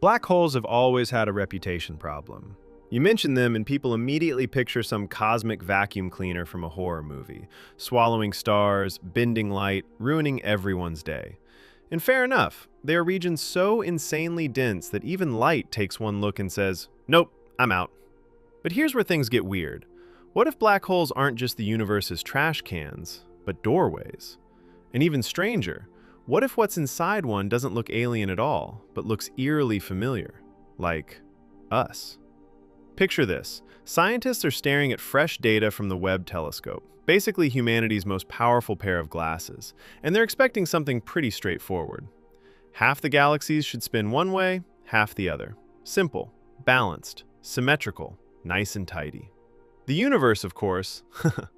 Black holes have always had a reputation problem. You mention them and people immediately picture some cosmic vacuum cleaner from a horror movie, swallowing stars, bending light, ruining everyone's day. And fair enough, they are regions so insanely dense that even light takes one look and says, "Nope, I'm out." But here's where things get weird. What if black holes aren't just the universe's trash cans, but doorways? And even stranger, what if what's inside one doesn't look alien at all, but looks eerily familiar, like us? Picture this. Scientists are staring at fresh data from the Webb telescope, basically humanity's most powerful pair of glasses, and they're expecting something pretty straightforward. Half the galaxies should spin one way, half the other. Simple, balanced, symmetrical, nice and tidy. The universe, of course,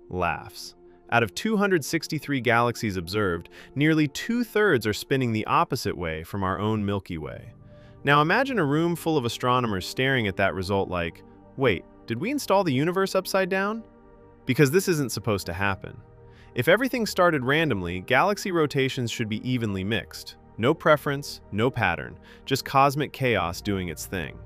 laughs. Out of 263 galaxies observed, nearly 2/3 are spinning the opposite way from our own Milky Way. Now imagine a room full of astronomers staring at that result like, wait, did we install the universe upside down? Because this isn't supposed to happen. If everything started randomly, galaxy rotations should be evenly mixed. No preference, no pattern, just cosmic chaos doing its thing.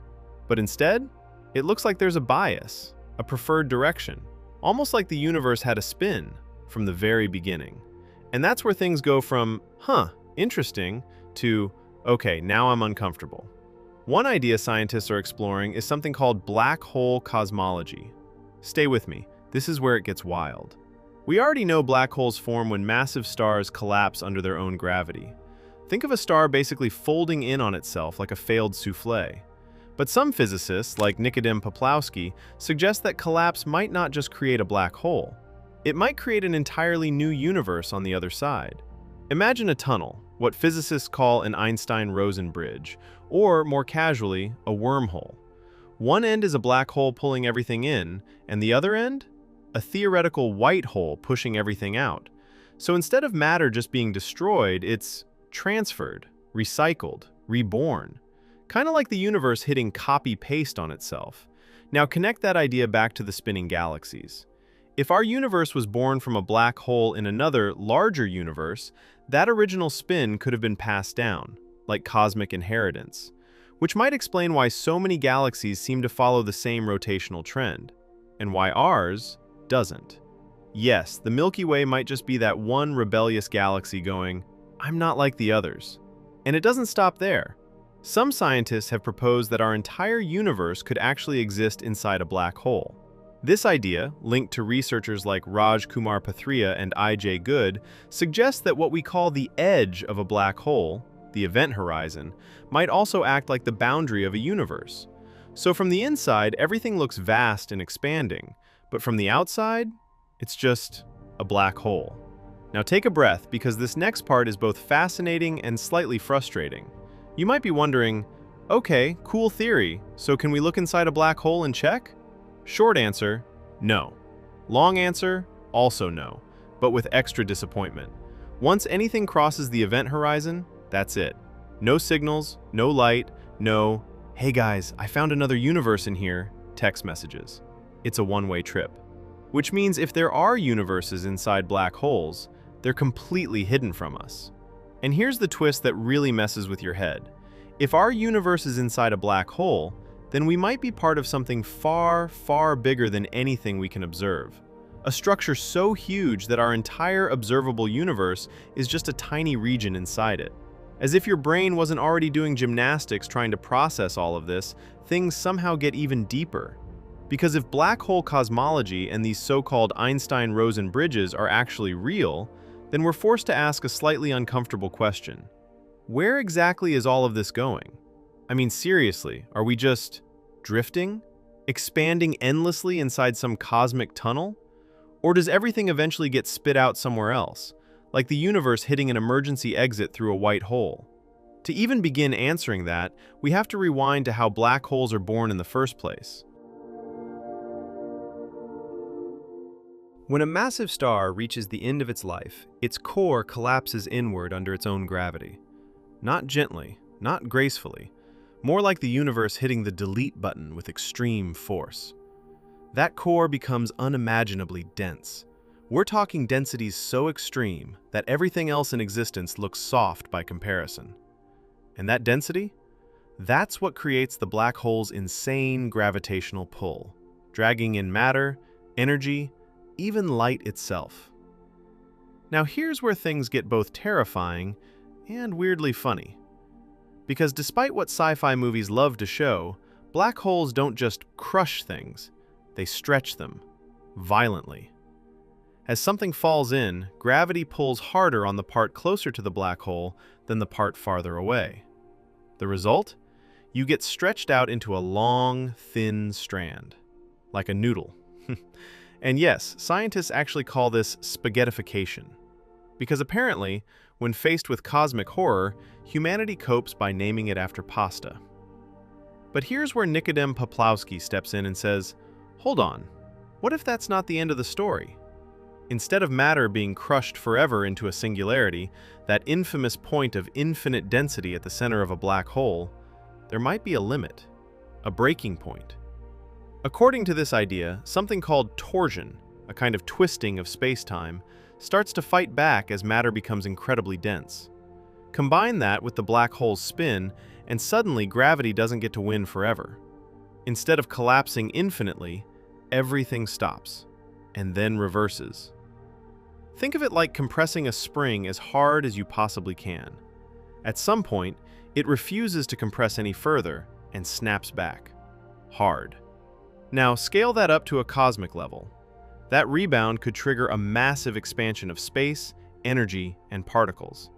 But instead, it looks like there's a bias, a preferred direction, almost like the universe had a spin from the very beginning. And that's where things go from, interesting, to, okay, now I'm uncomfortable. One idea scientists are exploring is something called black hole cosmology. Stay with me, this is where it gets wild. We already know black holes form when massive stars collapse under their own gravity. Think of a star basically folding in on itself like a failed soufflé. But some physicists, like Nikodem Poplawski, suggest that collapse might not just create a black hole. It might create an entirely new universe on the other side. Imagine a tunnel, what physicists call an Einstein-Rosen bridge, or more casually, a wormhole. One end is a black hole pulling everything in, and the other end? A theoretical white hole pushing everything out. So instead of matter just being destroyed, it's transferred, recycled, reborn. Kind of like the universe hitting copy-paste on itself. Now connect that idea back to the spinning galaxies. If our universe was born from a black hole in another, larger universe, that original spin could have been passed down, like cosmic inheritance, which might explain why so many galaxies seem to follow the same rotational trend, and why ours doesn't. Yes, the Milky Way might just be that one rebellious galaxy going, "I'm not like the others." And it doesn't stop there. Some scientists have proposed that our entire universe could actually exist inside a black hole. This idea, linked to researchers like Raj Kumar Pathria and I.J. Good, suggests that what we call the edge of a black hole, the event horizon, might also act like the boundary of a universe. So from the inside, everything looks vast and expanding, but from the outside, it's just a black hole. Now take a breath, because this next part is both fascinating and slightly frustrating. You might be wondering, okay, cool theory, so can we look inside a black hole and check? Short answer, no. Long answer, also no, but with extra disappointment. Once anything crosses the event horizon, that's it. No signals, no light, no, "Hey guys, I found another universe in here," text messages. It's a one-way trip. Which means if there are universes inside black holes, they're completely hidden from us. And here's the twist that really messes with your head. If our universe is inside a black hole, then we might be part of something far, far bigger than anything we can observe. A structure so huge that our entire observable universe is just a tiny region inside it. As if your brain wasn't already doing gymnastics trying to process all of this, things somehow get even deeper. Because if black hole cosmology and these so-called Einstein-Rosen bridges are actually real, then we're forced to ask a slightly uncomfortable question. Where exactly is all of this going? I mean, seriously, are we just drifting? Expanding endlessly inside some cosmic tunnel? Or does everything eventually get spit out somewhere else, like the universe hitting an emergency exit through a white hole? To even begin answering that, we have to rewind to how black holes are born in the first place. When a massive star reaches the end of its life, its core collapses inward under its own gravity. Not gently, not gracefully, more like the universe hitting the delete button with extreme force. That core becomes unimaginably dense. We're talking densities so extreme that everything else in existence looks soft by comparison. And that density? That's what creates the black hole's insane gravitational pull, dragging in matter, energy, even light itself. Now here's where things get both terrifying and weirdly funny. Because despite what sci-fi movies love to show, black holes don't just crush things, they stretch them, violently. As something falls in, gravity pulls harder on the part closer to the black hole than the part farther away. The result? You get stretched out into a long, thin strand, like a noodle. And yes, scientists actually call this spaghettification. Because apparently, when faced with cosmic horror, humanity copes by naming it after pasta. But here's where Nikodem Poplawski steps in and says, hold on, what if that's not the end of the story? Instead of matter being crushed forever into a singularity, that infamous point of infinite density at the center of a black hole, there might be a limit, a breaking point. According to this idea, something called torsion, a kind of twisting of space-time, starts to fight back as matter becomes incredibly dense. Combine that with the black hole's spin, and suddenly gravity doesn't get to win forever. Instead of collapsing infinitely, everything stops, and then reverses. Think of it like compressing a spring as hard as you possibly can. At some point, it refuses to compress any further and snaps back. Hard. Now, scale that up to a cosmic level. That rebound could trigger a massive expansion of space, energy, and particles.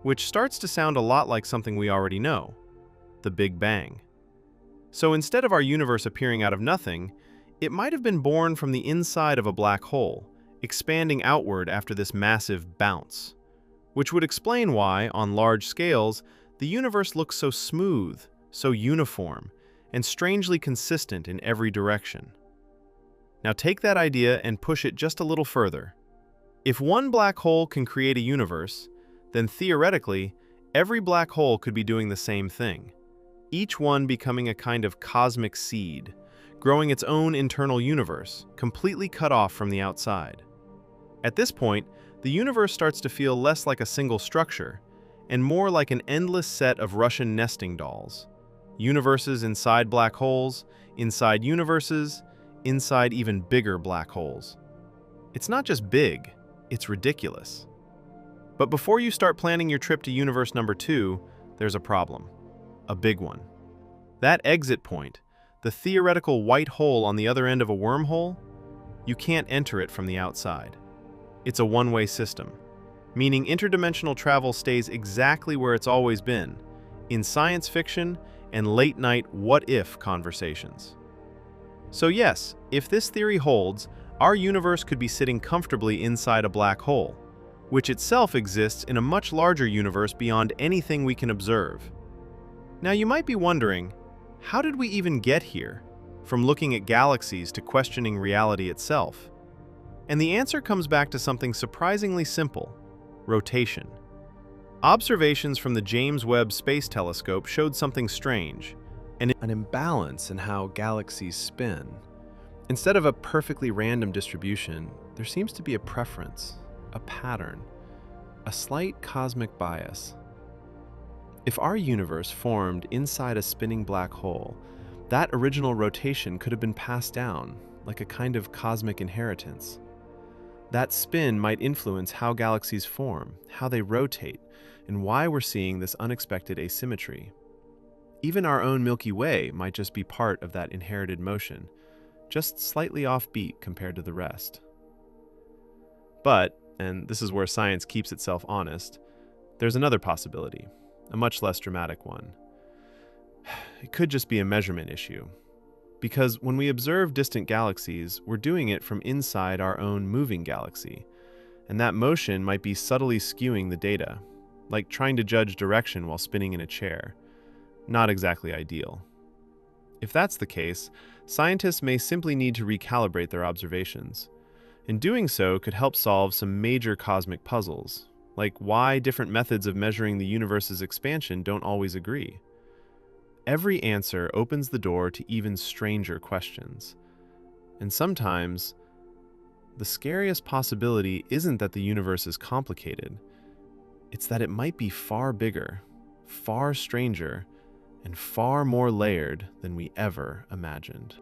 Which starts to sound a lot like something we already know, the Big Bang. So instead of our universe appearing out of nothing, it might have been born from the inside of a black hole, expanding outward after this massive bounce. Which would explain why, on large scales, the universe looks so smooth, so uniform, and strangely consistent in every direction. Now take that idea and push it just a little further. If one black hole can create a universe, then theoretically, every black hole could be doing the same thing, each one becoming a kind of cosmic seed, growing its own internal universe, completely cut off from the outside. At this point, the universe starts to feel less like a single structure, and more like an endless set of Russian nesting dolls. Universes inside black holes, inside universes, inside even bigger black holes. It's not just big, it's ridiculous. But before you start planning your trip to universe number 2, there's a problem. A big one. That exit point, the theoretical white hole on the other end of a wormhole, you can't enter it from the outside. It's a one-way system, meaning interdimensional travel stays exactly where it's always been, in science fiction and late-night what-if conversations. So yes, if this theory holds, our universe could be sitting comfortably inside a black hole, which itself exists in a much larger universe beyond anything we can observe. Now you might be wondering, how did we even get here, from looking at galaxies to questioning reality itself? And the answer comes back to something surprisingly simple: rotation. Observations from the James Webb Space Telescope showed something strange, an imbalance in how galaxies spin. Instead of a perfectly random distribution, there seems to be a preference, a pattern, a slight cosmic bias. If our universe formed inside a spinning black hole, that original rotation could have been passed down, like a kind of cosmic inheritance. That spin might influence how galaxies form, how they rotate, and why we're seeing this unexpected asymmetry. Even our own Milky Way might just be part of that inherited motion, just slightly offbeat compared to the rest. But, and this is where science keeps itself honest, there's another possibility, a much less dramatic one. It could just be a measurement issue. Because when we observe distant galaxies, we're doing it from inside our own moving galaxy, and that motion might be subtly skewing the data, like trying to judge direction while spinning in a chair. Not exactly ideal. If that's the case, scientists may simply need to recalibrate their observations. And doing so could help solve some major cosmic puzzles, like why different methods of measuring the universe's expansion don't always agree. Every answer opens the door to even stranger questions. And sometimes, the scariest possibility isn't that the universe is complicated. It's that it might be far bigger, far stranger, and far more layered than we ever imagined.